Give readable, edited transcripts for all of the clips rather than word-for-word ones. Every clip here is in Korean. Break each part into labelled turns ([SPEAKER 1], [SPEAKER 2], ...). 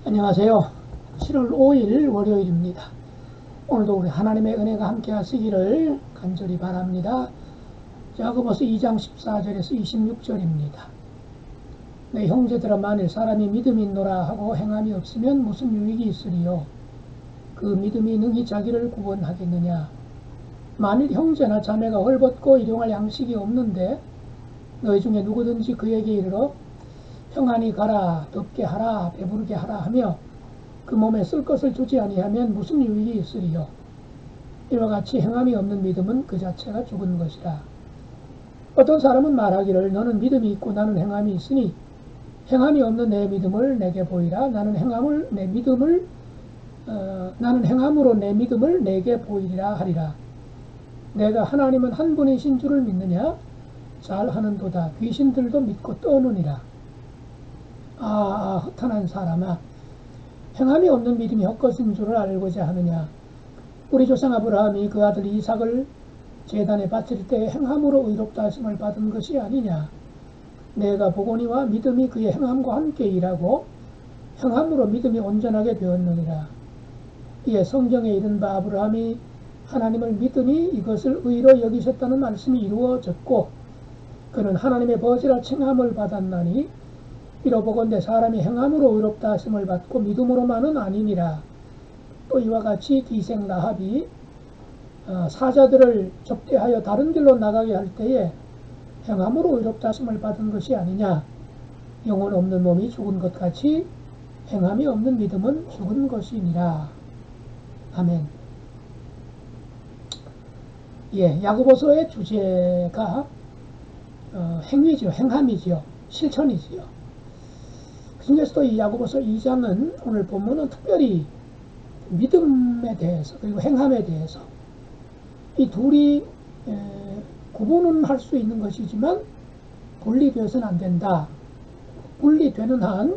[SPEAKER 1] 안녕하세요. 7월 5일 월요일입니다. 오늘도 우리 하나님의 은혜가 함께 하시기를 간절히 바랍니다. 야고보서 2장 14절에서 26절입니다. 내 형제들아, 만일 사람이 믿음이 있노라 하고 행함이 없으면 무슨 유익이 있으리요? 그 믿음이 능히 자기를 구원하겠느냐? 만일 형제나 자매가 헐벗고 일용할 양식이 없는데 너희 중에 누구든지 그에게 이르러 평안히 가라, 덥게 하라, 배부르게 하라 하며 그 몸에 쓸 것을 주지 아니하면 무슨 유익이 있으리요? 이와 같이 행함이 없는 믿음은 그 자체가 죽은 것이라. 어떤 사람은 말하기를 너는 믿음이 있고 나는 행함이 있으니 행함이 없는 내 믿음을 내게 보이라. 나는 행함으로 내 믿음을 내게 보이리라 하리라. 내가 하나님은 한 분이신 줄을 믿느냐? 잘하는도다. 귀신들도 믿고 떠느니라. 허탄한 사람아, 행함이 없는 믿음이 헛것인 줄을 알고자 하느냐? 우리 조상 아브라함이 그 아들 이삭을 제단에 바칠 때 행함으로 의롭다 하심을 받은 것이 아니냐? 내가 보거니와 믿음이 그의 행함과 함께 일하고 행함으로 믿음이 온전하게 되었느니라. 이에 성경에 이른 바 아브라함이 하나님을 믿으니 이것을 의로 여기셨다는 말씀이 이루어졌고 그는 하나님의 버지라 칭함을 받았나니 이로보건대 사람이 행함으로 의롭다 하심을 받고 믿음으로만은 아니니라. 또 이와 같이 기생 라합이 사자들을 접대하여 다른 길로 나가게 할 때에 행함으로 의롭다 하심을 받은 것이 아니냐? 영혼 없는 몸이 죽은 것 같이 행함이 없는 믿음은 죽은 것이니라. 아멘. 야고보서의 주제가 행위죠. 행함이지요. 실천이지요. 그 중에서도 이 야고보서 2장은 오늘 본문은 특별히 믿음에 대해서 그리고 행함에 대해서 이 둘이 구분은 할 수 있는 것이지만 분리되어서는 안 된다. 분리되는 한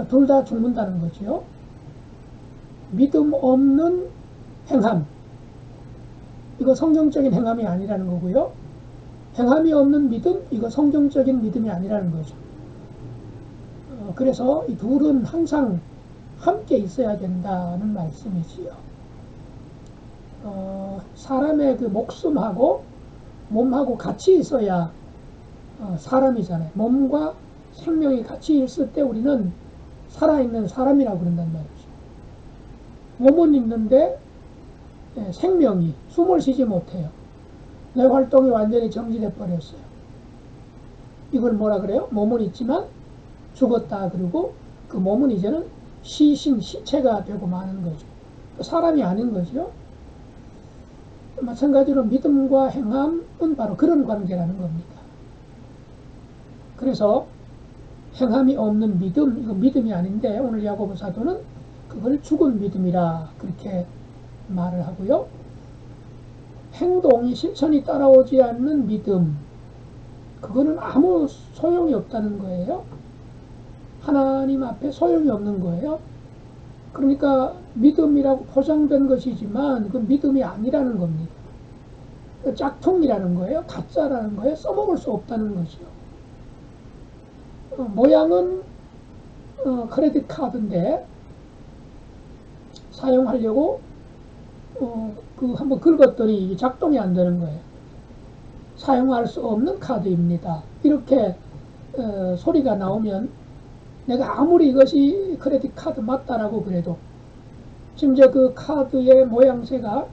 [SPEAKER 1] 둘 다 죽는다는 거죠. 믿음 없는 행함, 이거 성경적인 행함이 아니라는 거고요. 행함이 없는 믿음, 이거 성경적인 믿음이 아니라는 거죠. 그래서 이 둘은 항상 함께 있어야 된다는 말씀이지요. 사람의 그 목숨하고 몸하고 같이 있어야 사람이잖아요. 몸과 생명이 같이 있을 때 우리는 살아있는 사람이라고 그런단 말이죠. 몸은 있는데 생명이 숨을 쉬지 못해요. 뇌 활동이 완전히 정지돼 버렸어요. 이걸 뭐라 그래요? 몸은 있지만 죽었다. 그리고 그 몸은 이제는 시체가 되고 마는 거죠. 사람이 아닌 거죠. 마찬가지로 믿음과 행함은 바로 그런 관계라는 겁니다. 그래서 행함이 없는 믿음, 이거 믿음이 아닌데 오늘 야고보 사도는 그걸 죽은 믿음이라 그렇게 말을 하고요. 행동이 실천이 따라오지 않는 믿음, 그거는 아무 소용이 없다는 거예요. 하나님 앞에 소용이 없는 거예요. 그러니까 믿음이라고 포장된 것이지만 그건 믿음이 아니라는 겁니다. 짝퉁이라는 거예요. 가짜라는 거예요. 써먹을 수 없다는 거죠. 모양은 크레딧 카드인데 사용하려고 한번 긁었더니 이게 작동이 안 되는 거예요. 사용할 수 없는 카드입니다. 이렇게 소리가 나오면 내가 아무리 이것이 크레딧 카드 맞다라고 그래도 심지어 그 카드의 모양새가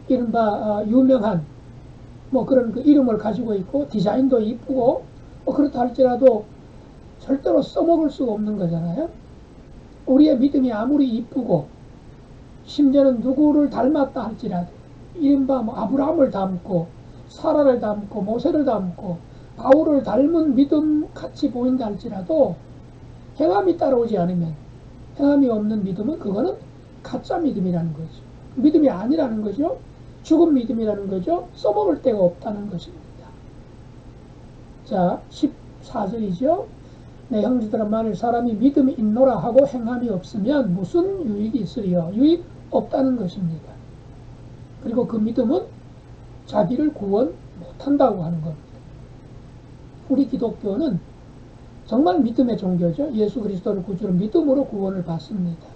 [SPEAKER 1] 이른바 유명한 그런 그 이름을 가지고 있고 디자인도 이쁘고 그렇다 할지라도 절대로 써먹을 수가 없는 거잖아요. 우리의 믿음이 아무리 이쁘고 심지어는 누구를 닮았다 할지라도 이른바 아브라함을 닮고 사라를 닮고 모세를 닮고 바울을 닮은 믿음 같이 보인다 할지라도 행함이 따라오지 않으면 행함이 없는 믿음은 그거는 가짜 믿음이라는 거죠. 믿음이 아니라는 거죠. 죽은 믿음이라는 거죠. 써먹을 데가 없다는 것입니다. 자, 14절이죠. 내 형제들아, 만일 사람이 믿음이 있노라 하고 행함이 없으면 무슨 유익이 있으리요? 유익 없다는 것입니다. 그리고 그 믿음은 자기를 구원 못한다고 하는 겁니다. 우리 기독교는 정말 믿음의 종교죠. 예수 그리스도를 구주로 믿음으로 구원을 받습니다.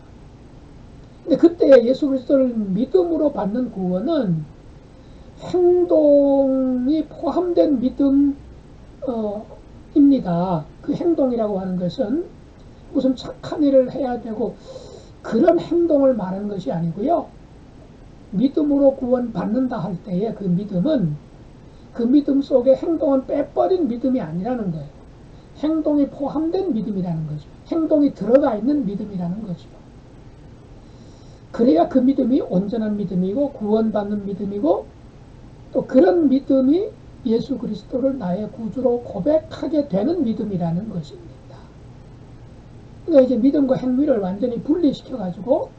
[SPEAKER 1] 근데 그때 예수 그리스도를 믿음으로 받는 구원은 행동이 포함된 믿음입니다. 그 행동이라고 하는 것은 무슨 착한 일을 해야 되고 그런 행동을 말하는 것이 아니고요. 믿음으로 구원받는다 할 때의 그 믿음은 그 믿음 속에 행동은 빼버린 믿음이 아니라는 거예요. 행동이 포함된 믿음이라는 거죠. 행동이 들어가 있는 믿음이라는 거죠. 그래야 그 믿음이 온전한 믿음이고 구원받는 믿음이고 또 그런 믿음이 예수 그리스도를 나의 구주로 고백하게 되는 믿음이라는 것입니다. 그러니까 이제 믿음과 행위를 완전히 분리시켜가지고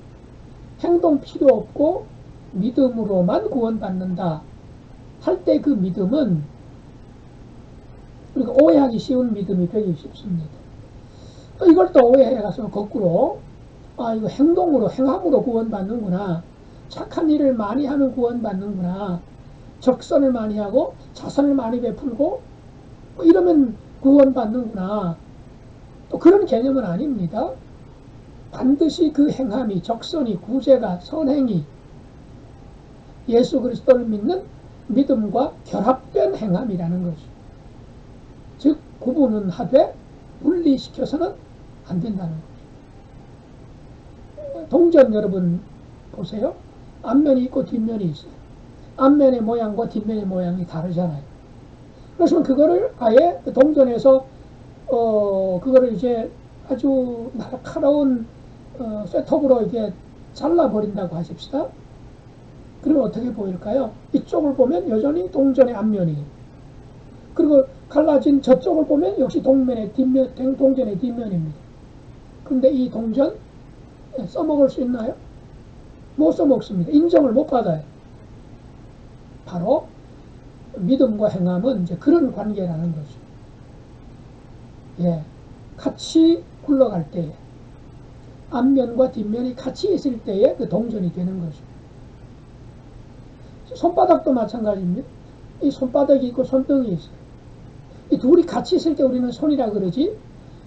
[SPEAKER 1] 행동 필요 없고 믿음으로만 구원받는다 할 때 그 믿음은 우리가 오해하기 쉬운 믿음이 되기 쉽습니다. 이걸 또 오해해가서 거꾸로 이거 행함으로 구원받는구나. 착한 일을 많이 하면 구원받는구나. 적선을 많이 하고 자선을 많이 베풀고 이러면 구원받는구나. 또 그런 개념은 아닙니다. 반드시 그 행함이, 적선이, 구제가, 선행이 예수 그리스도를 믿는 믿음과 결합된 행함이라는 거죠. 즉 구분은 하되 분리시켜서는 안 된다는 거죠. 동전 여러분 보세요. 앞면이 있고 뒷면이 있어요. 앞면의 모양과 뒷면의 모양이 다르잖아요. 그래서 그거를 아예 동전에서 그거를 이제 아주 날카로운 쇠톱으로 이게 잘라버린다고 하십시다. 그러면 어떻게 보일까요? 이쪽을 보면 여전히 동전의 앞면이, 그리고 갈라진 저쪽을 보면 역시 동전의 뒷면입니다. 그런데 이 동전 써먹을 수 있나요? 못 써먹습니다. 인정을 못 받아요. 바로 믿음과 행함은 이제 그런 관계라는 거죠. 예, 같이 굴러갈 때에, 앞면과 뒷면이 같이 있을 때에 그 동전이 되는 거죠. 손바닥도 마찬가지입니다. 이 손바닥이 있고 손등이 있어요. 이 둘이 같이 있을 때 우리는 손이라 그러지,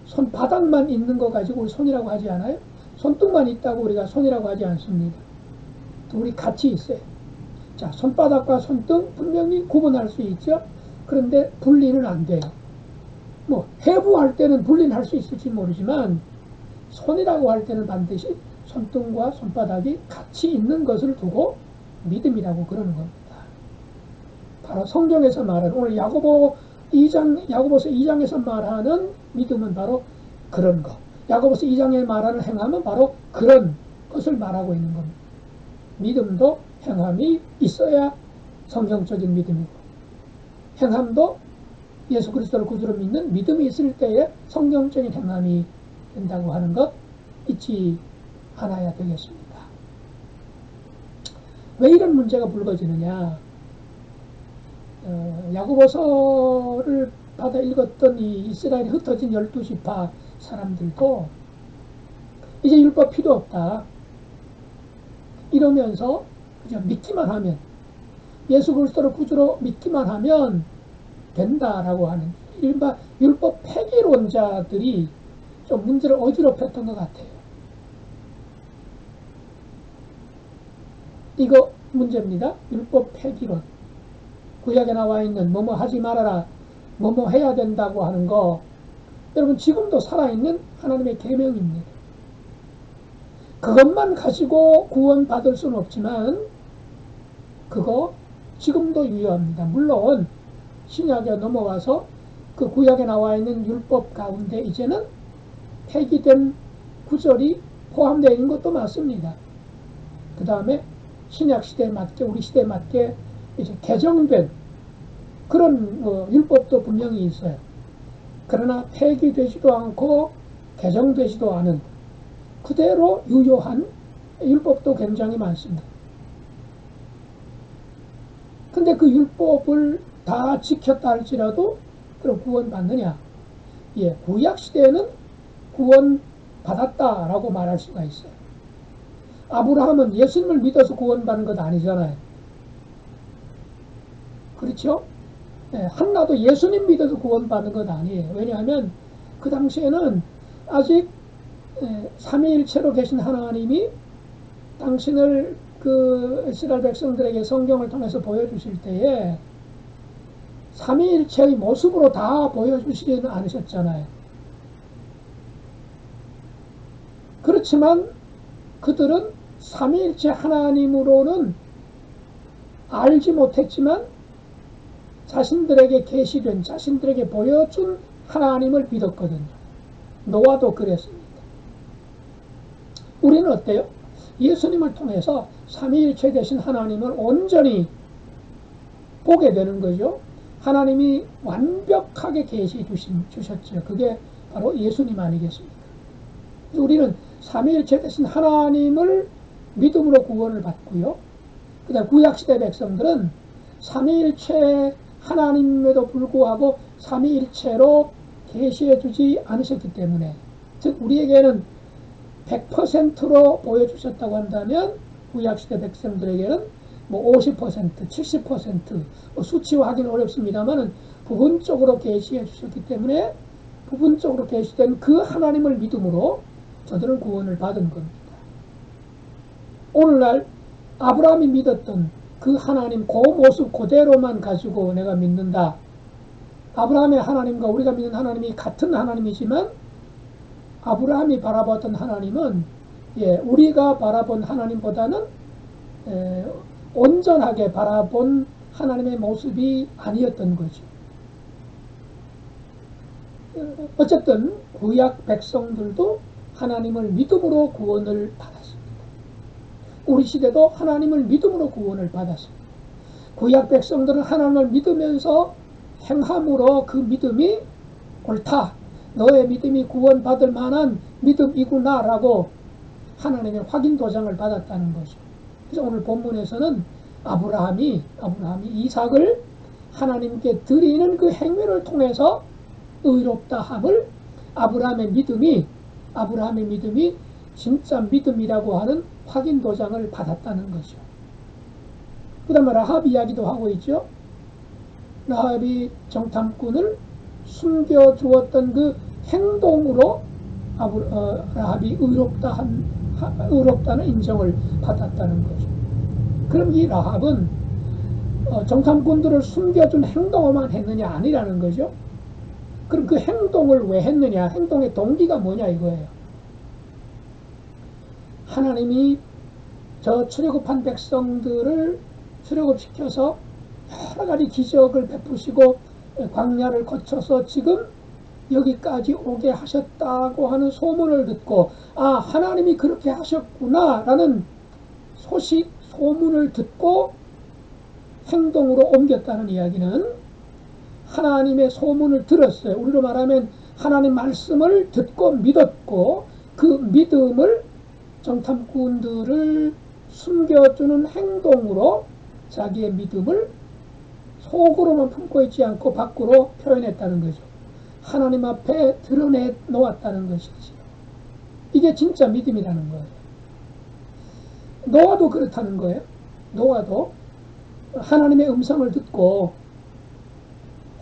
[SPEAKER 1] 손바닥만 있는 거 가지고 우리 손이라고 하지 않아요? 손등만 있다고 우리가 손이라고 하지 않습니다. 둘이 같이 있어요. 자, 손바닥과 손등 분명히 구분할 수 있죠. 그런데 분리는 안 돼요. 뭐 해부할 때는 분리는 할 수 있을지 모르지만 손이라고 할 때는 반드시 손등과 손바닥이 같이 있는 것을 두고 믿음이라고 그러는 겁니다. 바로 성경에서 말하는, 오늘 야고보서 2장에서 말하는 믿음은 바로 그런 것. 야고보서 2장에 말하는 행함은 바로 그런 것을 말하고 있는 겁니다. 믿음도 행함이 있어야 성경적인 믿음이고, 행함도 예수 그리스도를 구주로 믿는 믿음이 있을 때에 성경적인 행함이 된다고 하는 것 잊지 않아야 되겠습니다. 왜 이런 문제가 불거지느냐? 야고보서를 받아 읽었던 이 이스라엘에 흩어진 12지파 사람들도 이제 율법 필요 없다 이러면서 그냥 믿기만 하면, 예수 그리스도를 구주로 믿기만 하면 된다라고 하는 이른바 율법 폐기론자들이 좀 문제를 어지럽혔던 것 같아요. 이거 문제입니다. 율법 폐기론. 구약에 나와 있는 뭐뭐 하지 말아라, 뭐뭐 해야 된다고 하는 거, 여러분 지금도 살아있는 하나님의 계명입니다. 그것만 가지고 구원받을 수는 없지만 그거 지금도 유효합니다. 물론 신약에 넘어와서 그 구약에 나와 있는 율법 가운데 이제는 폐기된 구절이 포함되어 있는 것도 맞습니다. 그 다음에 신약 시대에 맞게, 우리 시대에 맞게 이제 개정된 그런 율법도 분명히 있어요. 그러나 폐기되지도 않고 개정되지도 않은 그대로 유효한 율법도 굉장히 많습니다. 근데 그 율법을 다 지켰다 할지라도 그럼 구원받느냐? 예, 구약 시대에는 구원받았다라고 말할 수가 있어요. 아브라함은 예수님을 믿어서 구원받는 것 아니잖아요. 그렇죠? 예, 한나도 예수님 믿어서 구원받는 것 아니에요. 왜냐하면 그 당시에는 아직 삼위일체로 계신 하나님이 당신을 그 이스라엘 백성들에게 성경을 통해서 보여주실 때에 삼위일체의 모습으로 다 보여주시지는 않으셨잖아요. 그렇지만 그들은 삼위일체 하나님으로는 알지 못했지만 자신들에게 계시된, 자신들에게 보여준 하나님을 믿었거든요. 노아도 그랬습니다. 우리는 어때요? 예수님을 통해서 삼위일체 되신 하나님을 온전히 보게 되는 거죠. 하나님이 완벽하게 계시 주셨죠. 그게 바로 예수님 아니겠습니까? 우리는 삼위일체 되신 하나님을 믿음으로 구원을 받고요. 그 다음 구약시대 백성들은 삼위일체 하나님에도 불구하고 삼위일체로 계시해 주지 않으셨기 때문에, 즉 우리에게는 100%로 보여주셨다고 한다면 구약시대 백성들에게는 뭐 50%, 70% 수치화하기는 어렵습니다만 부분적으로 계시해 주셨기 때문에 부분적으로 계시된 그 하나님을 믿음으로 저들은 구원을 받은 겁니다. 오늘날 아브라함이 믿었던 그 하나님 그 모습 그대로만 가지고 내가 믿는다. 아브라함의 하나님과 우리가 믿는 하나님이 같은 하나님이지만 아브라함이 바라봤던 하나님은 우리가 바라본 하나님보다는 온전하게 바라본 하나님의 모습이 아니었던 거죠. 어쨌든 구약 백성들도 하나님을 믿음으로 구원을 받았습니다. 우리 시대도 하나님을 믿음으로 구원을 받았습니다. 구약 백성들은 하나님을 믿으면서 행함으로 그 믿음이 옳다, 너의 믿음이 구원받을 만한 믿음이구나 라고 하나님의 확인 도장을 받았다는 거죠. 그래서 오늘 본문에서는 아브라함이 이삭을 하나님께 드리는 그 행위를 통해서 의롭다 함을 아브라함의 믿음이 진짜 믿음이라고 하는 확인 도장을 받았다는 거죠. 그 다음에 라합 이야기도 하고 있죠. 라합이 정탐꾼을 숨겨주었던 그 행동으로 라합이 의롭다는 인정을 받았다는 거죠. 그럼 이 라합은 정탐꾼들을 숨겨준 행동만 했느냐 아니라는 거죠. 그럼 그 행동을 왜 했느냐, 행동의 동기가 뭐냐 이거예요. 하나님이 저 출애굽한 백성들을 출애굽시켜서 여러 가지 기적을 베푸시고 광야를 거쳐서 지금 여기까지 오게 하셨다고 하는 소문을 듣고, 아, 하나님이 그렇게 하셨구나 라는 소문을 듣고 행동으로 옮겼다는 이야기는 하나님의 소문을 들었어요. 우리로 말하면 하나님 말씀을 듣고 믿었고, 그 믿음을 정탐꾼들을 숨겨주는 행동으로 자기의 믿음을 속으로만 품고 있지 않고 밖으로 표현했다는 거죠. 하나님 앞에 드러내 놓았다는 것이지. 이게 진짜 믿음이라는 거예요. 노아도 그렇다는 거예요. 노아도 하나님의 음성을 듣고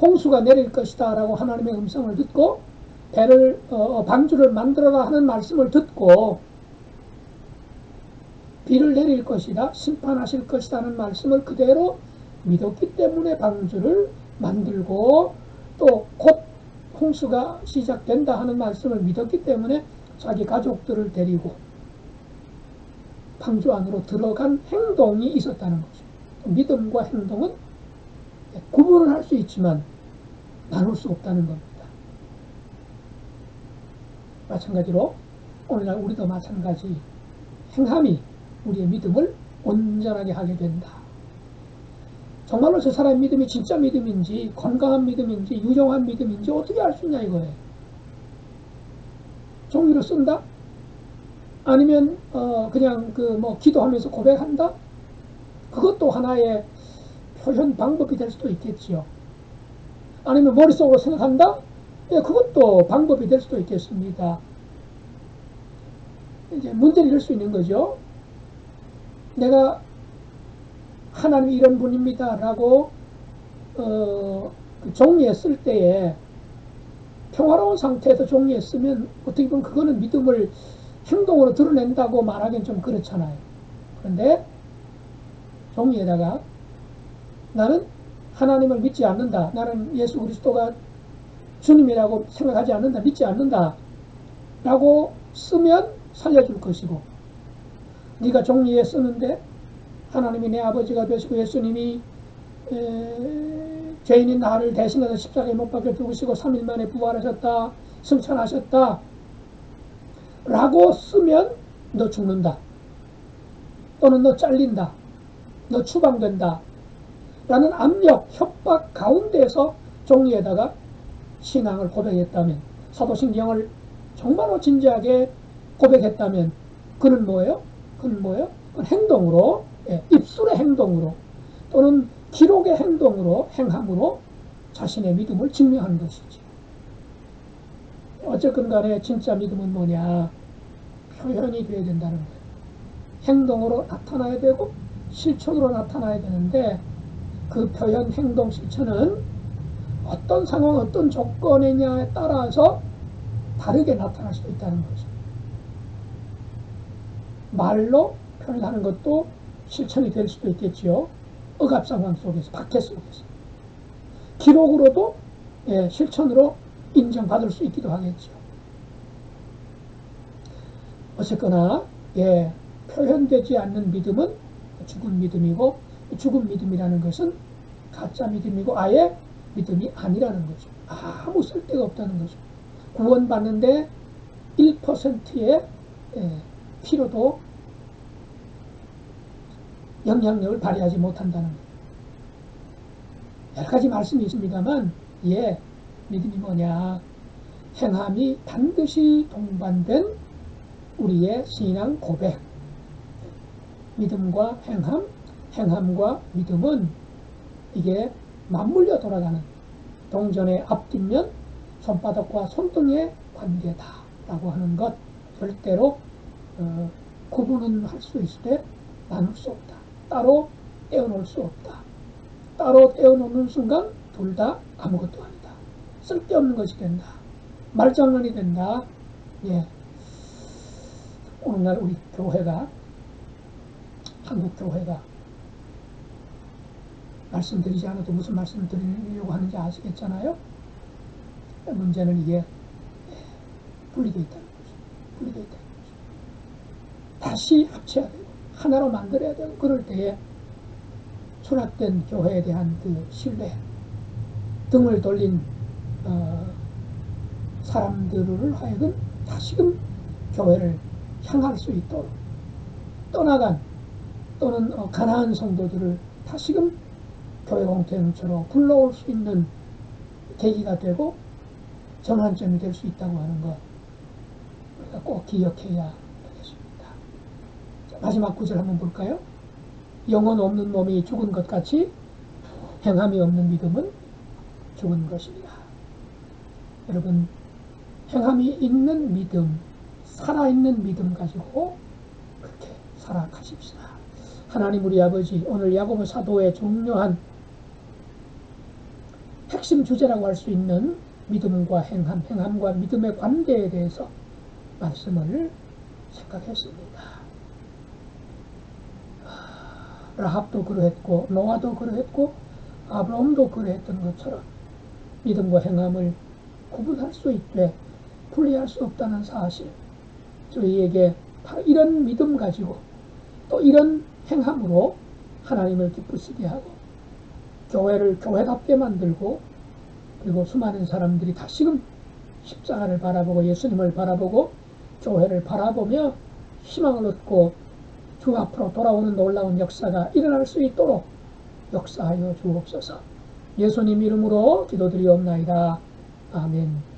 [SPEAKER 1] 홍수가 내릴 것이다 라고 하나님의 음성을 듣고 방주를 만들어라 하는 말씀을 듣고 비를 내릴 것이다, 심판하실 것이다 하는 말씀을 그대로 믿었기 때문에 방주를 만들고, 또 곧 홍수가 시작된다 하는 말씀을 믿었기 때문에 자기 가족들을 데리고 방주 안으로 들어간 행동이 있었다는 거죠. 믿음과 행동은 구분을 할 수 있지만 나눌 수 없다는 겁니다. 마찬가지로 오늘날 우리도 마찬가지, 행함이 우리의 믿음을 온전하게 하게 된다. 정말로 저 사람의 믿음이 진짜 믿음인지, 건강한 믿음인지, 유용한 믿음인지 어떻게 알 수 있냐 이거예요. 종이로 쓴다? 아니면 그냥 기도하면서 고백한다? 그것도 하나의 표현 방법이 될 수도 있겠지요. 아니면 머릿속으로 생각한다? 예, 그것도 방법이 될 수도 있겠습니다. 이제 문제를 낼 수 있는 거죠. 내가 하나님이 이런 분입니다 라고 그 종이에 쓸 때에 평화로운 상태에서 종이했으면 어떻게 보면 그거는 믿음을 행동으로 드러낸다고 말하기는 좀 그렇잖아요. 그런데 종이에다가 나는 하나님을 믿지 않는다, 나는 예수 그리스도가 주님이라고 생각하지 않는다, 믿지 않는다 라고 쓰면 살려줄 것이고, 네가 종이에 쓰는데 하나님이 내 아버지가 되시고 예수님이 죄인인 나를 대신해서 십자가에 못 박혀 죽으시고 3일 만에 부활하셨다, 승천하셨다 라고 쓰면 너 죽는다, 또는 너 잘린다, 너 추방된다 라는 압력, 협박 가운데에서 종이에다가 신앙을 고백했다면, 사도신경을 정말로 진지하게 고백했다면 그는 뭐예요? 그건 행동으로, 입술의 행동으로 또는 기록의 행동으로, 행함으로 자신의 믿음을 증명하는 것이지. 어쨌건 간에 진짜 믿음은 뭐냐? 표현이 되어야 된다는 거예요. 행동으로 나타나야 되고 실천으로 나타나야 되는데, 그 표현, 행동, 실천은 어떤 상황, 어떤 조건이냐에 따라서 다르게 나타날 수도 있다는 거죠. 말로 표현하는 것도 실천이 될 수도 있겠지요. 억압 상황 속에서, 박해 속에서. 기록으로도 실천으로 인정받을 수 있기도 하겠죠. 어쨌거나 표현되지 않는 믿음은 죽은 믿음이고, 죽은 믿음이라는 것은 가짜 믿음이고 아예 믿음이 아니라는 거죠. 아무 쓸데가 없다는 거죠. 구원받는데 1%의 필요도 영향력을 발휘하지 못한다는 거예요. 여러 가지 말씀이 있습니다만, 믿음이 뭐냐? 행함이 반드시 동반된 우리의 신앙 고백. 믿음과 행함, 행함과 믿음은 이게 맞물려 돌아가는, 동전의 앞뒷면 손바닥과 손등의 관계다라고 하는 것, 절대로 구분은 할 수 있을 때 나눌 수 없다. 따로 떼어놓을 수 없다. 따로 떼어놓는 순간 둘 다 아무것도 아니다. 쓸데없는 것이 된다. 말장난이 된다. 오늘날 우리 교회가, 한국 교회가, 말씀드리지 않아도 무슨 말씀을 드리려고 하는지 아시겠잖아요. 문제는 이게 분리되어 있다는 거죠. 분리되어 있다는 거죠. 다시 합쳐야 되고 하나로 만들어야 되고, 그럴 때에 수락된 교회에 대한 그 신뢰, 등을 돌린 사람들을 하여금 다시금 교회를 향할 수 있도록, 떠나간 또는 가난한 성도들을 다시금 교회 공동체로 불러올 수 있는 계기가 되고 전환점이 될 수 있다고 하는 것, 우리가 꼭 기억해야 되겠습니다. 자, 마지막 구절 한번 볼까요? 영혼 없는 몸이 죽은 것 같이 행함이 없는 믿음은 죽은 것이니라. 여러분, 행함이 있는 믿음, 살아있는 믿음 가지고 그렇게 살아가십시다. 하나님 우리 아버지, 오늘 야고보 사도의 중요한 핵심 주제라고 할 수 있는 믿음과 행함, 행함과 믿음의 관계에 대해서 말씀을 생각했습니다. 라합도 그러했고 노아도 그러했고 아브라함도 그러했던 것처럼 믿음과 행함을 구분할 수 있되 분리할 수 없다는 사실, 저희에게 바로 이런 믿음 가지고 또 이런 행함으로 하나님을 기쁘시게 하고 교회를 교회답게 만들고, 그리고 수많은 사람들이 다시금 십자가를 바라보고 예수님을 바라보고 교회를 바라보며 희망을 얻고 주 앞으로 돌아오는 놀라운 역사가 일어날 수 있도록 역사하여 주옵소서. 예수님 이름으로 기도드리옵나이다. 아멘.